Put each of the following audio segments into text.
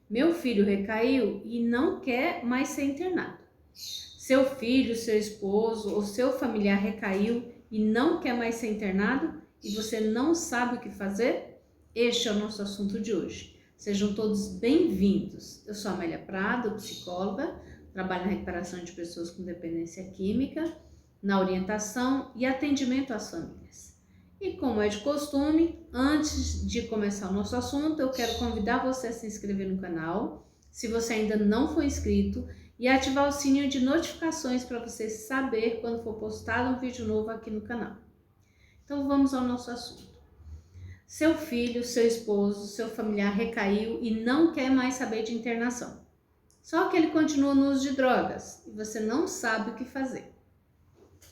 Meu filho recaiu e não quer mais ser internado. Seu filho, seu esposo ou seu familiar recaiu e não quer mais ser internado e você não sabe o que fazer? Este é o nosso assunto de hoje. Sejam todos bem-vindos. Eu sou Amélia Prado, psicóloga, trabalho na recuperação de pessoas com dependência química, na orientação e atendimento às famílias. E como é de costume, antes de começar o nosso assunto, eu quero convidar você a se inscrever no canal, se você ainda não for inscrito, e ativar o sininho de notificações para você saber quando for postado um vídeo novo aqui no canal. Então vamos ao nosso assunto. Seu filho, seu esposo, seu familiar recaiu e não quer mais saber de internação. Só que ele continua no uso de drogas e você não sabe o que fazer.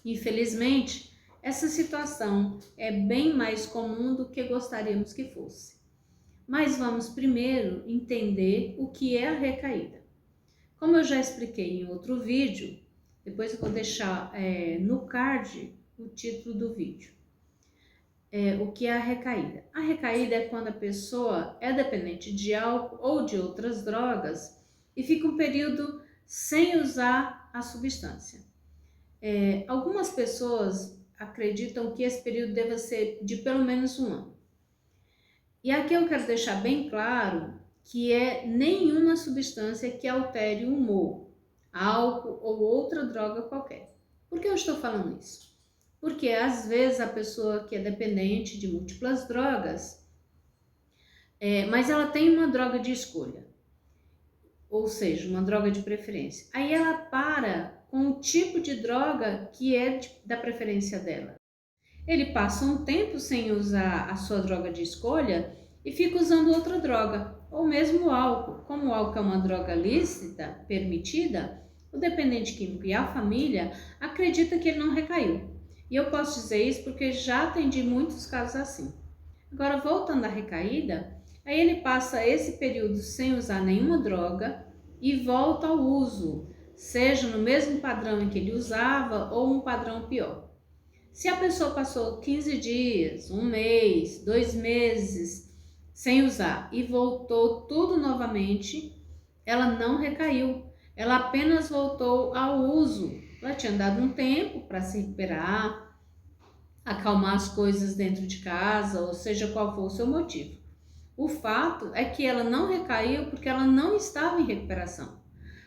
Infelizmente, essa situação é bem mais comum do que gostaríamos que fosse. Mas vamos primeiro entender o que é a recaída. Como eu já expliquei em outro vídeo, depois eu vou deixar no card o título do vídeo. O que é a recaída? A recaída é quando a pessoa é dependente de álcool ou de outras drogas e fica um período sem usar a substância. Algumas pessoas acreditam que esse período deva ser de pelo menos um ano. E aqui eu quero deixar bem claro que é nenhuma substância que altere o humor, álcool ou outra droga qualquer. Por que eu estou falando isso? Porque às vezes a pessoa que é dependente de múltiplas drogas, mas ela tem uma droga de escolha, ou seja, uma droga de preferência. Aí ela para com o tipo de droga que é da preferência dela. Ele passa um tempo sem usar a sua droga de escolha e fica usando outra droga, ou mesmo o álcool. Como o álcool é uma droga lícita, permitida, o dependente químico e a família acredita que ele não recaiu. E eu posso dizer isso porque já atendi muitos casos assim. Agora, voltando à recaída, aí ele passa esse período sem usar nenhuma droga e volta ao uso, seja no mesmo padrão em que ele usava ou um padrão pior. Se a pessoa passou 15 dias, um mês, 2 meses sem usar e voltou tudo novamente, ela não recaiu, ela apenas voltou ao uso. Ela tinha dado um tempo para se recuperar, acalmar as coisas dentro de casa, ou seja qual for o seu motivo. O fato é que ela não recaiu porque ela não estava em recuperação.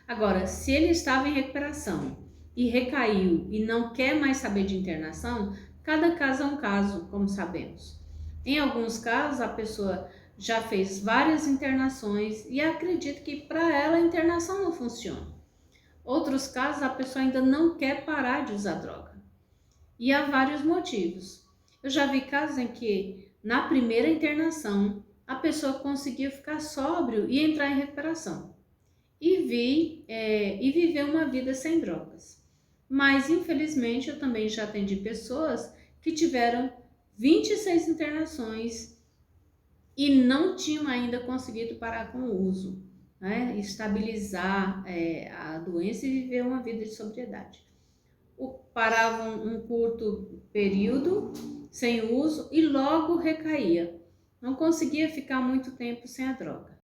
Agora, se ele estava em recuperação e recaiu e não quer mais saber de internação, cada caso é um caso, como sabemos. Em alguns casos, a pessoa já fez várias internações e acredita que para ela a internação não funciona. Outros casos, a pessoa ainda não quer parar de usar droga. E há vários motivos. Eu já vi casos em que, na primeira internação, a pessoa conseguiu ficar sóbrio e entrar em recuperação. E viver uma vida sem drogas. Mas, infelizmente, eu também já atendi pessoas que tiveram 26 internações e não tinham ainda conseguido parar com o uso, né? Estabilizar a doença e viver uma vida de sobriedade. Paravam um curto período sem uso e logo recaía. Não conseguia ficar muito tempo sem a droga.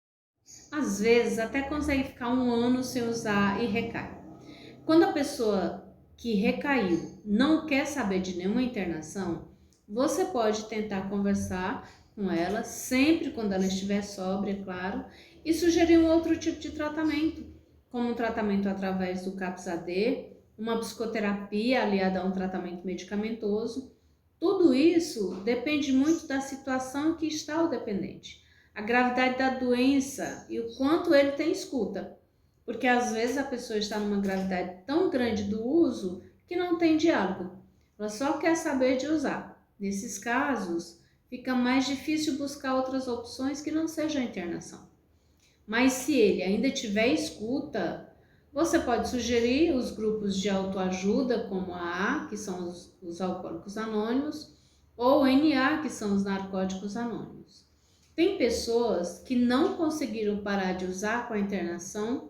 Às vezes até consegue ficar um ano sem usar e recai. Quando a pessoa que recaiu não quer saber de nenhuma internação, você pode tentar conversar com ela, sempre quando ela estiver sóbria, é claro, e sugerir um outro tipo de tratamento, como um tratamento através do CAPS-AD, uma psicoterapia aliada a um tratamento medicamentoso. Tudo isso depende muito da situação que está o dependente, a gravidade da doença e o quanto ele tem escuta. Porque às vezes a pessoa está numa gravidade tão grande do uso que não tem diálogo. Ela só quer saber de usar. Nesses casos, fica mais difícil buscar outras opções que não sejam a internação. Mas se ele ainda tiver escuta, você pode sugerir os grupos de autoajuda, como a AA, que são os Alcoólicos Anônimos, ou NA, que são os Narcóticos Anônimos. Tem pessoas que não conseguiram parar de usar com a internação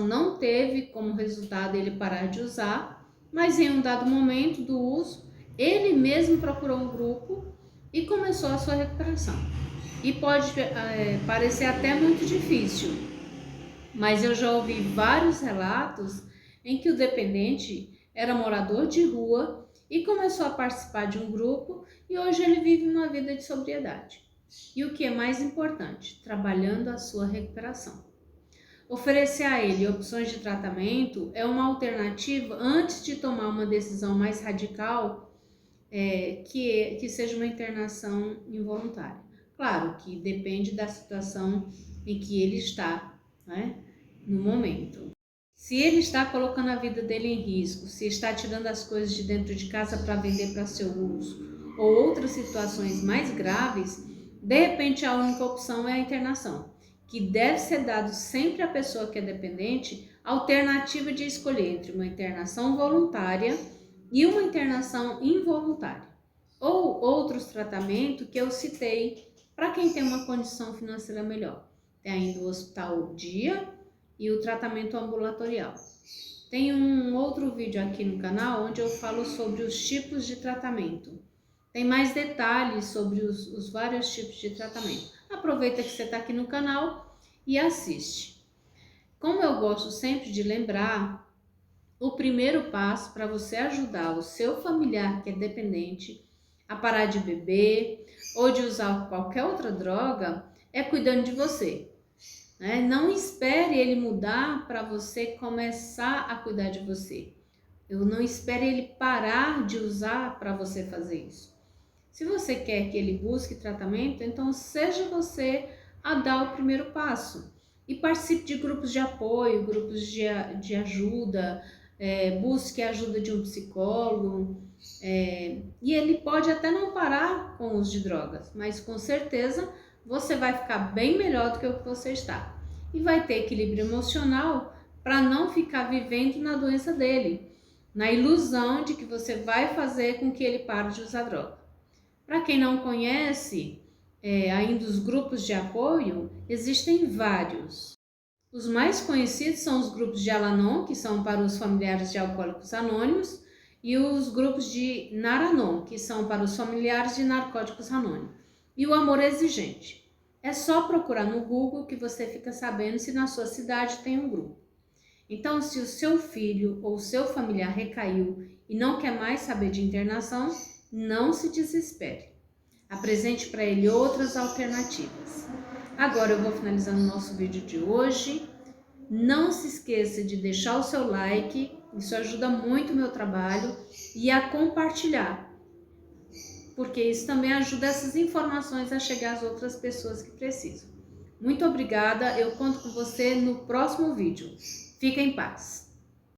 não teve como resultado ele parar de usar, mas em um dado momento do uso, ele mesmo procurou um grupo e começou a sua recuperação. E pode parecer até muito difícil, mas eu já ouvi vários relatos em que o dependente era morador de rua e começou a participar de um grupo e hoje ele vive uma vida de sobriedade. E o que é mais importante, trabalhando a sua recuperação. Oferecer a ele opções de tratamento é uma alternativa antes de tomar uma decisão mais radical, que seja uma internação involuntária. Claro que depende da situação em que ele está, né, no momento. Se ele está colocando a vida dele em risco, se está tirando as coisas de dentro de casa para vender para seu uso, ou outras situações mais graves, de repente a única opção é a internação, que deve ser dado sempre à pessoa que é dependente a alternativa de escolher entre uma internação voluntária e uma internação involuntária, ou outros tratamentos que eu citei para quem tem uma condição financeira melhor. Tem ainda o hospital dia e o tratamento ambulatorial. Tem um outro vídeo aqui no canal onde eu falo sobre os tipos de tratamento. Tem mais detalhes sobre os vários tipos de tratamento. Aproveita que você está aqui no canal e assiste. Como eu gosto sempre de lembrar, o primeiro passo para você ajudar o seu familiar que é dependente a parar de beber ou de usar qualquer outra droga é cuidando de você. Não espere ele mudar para você começar a cuidar de você. Eu não espere ele parar de usar para você fazer isso. Se você quer que ele busque tratamento, então seja você a dar o primeiro passo. E participe de grupos de apoio, grupos de ajuda, busque a ajuda de um psicólogo. E ele pode até não parar com o uso de drogas, mas com certeza você vai ficar bem melhor do que o que você está. E vai ter equilíbrio emocional para não ficar vivendo na doença dele, na ilusão de que você vai fazer com que ele pare de usar droga. Para quem não conhece ainda os grupos de apoio, existem vários. Os mais conhecidos são os grupos de Al-Anon, que são para os familiares de alcoólicos anônimos, e os grupos de Nar-Anon, que são para os familiares de narcóticos anônimos. E o Amor Exigente. É só procurar no Google que você fica sabendo se na sua cidade tem um grupo. Então, se o seu filho ou seu familiar recaiu e não quer mais saber de internação, não se desespere. Apresente para ele outras alternativas. Agora eu vou finalizando o nosso vídeo de hoje. Não se esqueça de deixar o seu like, isso ajuda muito o meu trabalho, e a compartilhar, porque isso também ajuda essas informações a chegar às outras pessoas que precisam. Muito obrigada, eu conto com você no próximo vídeo. Fica em paz.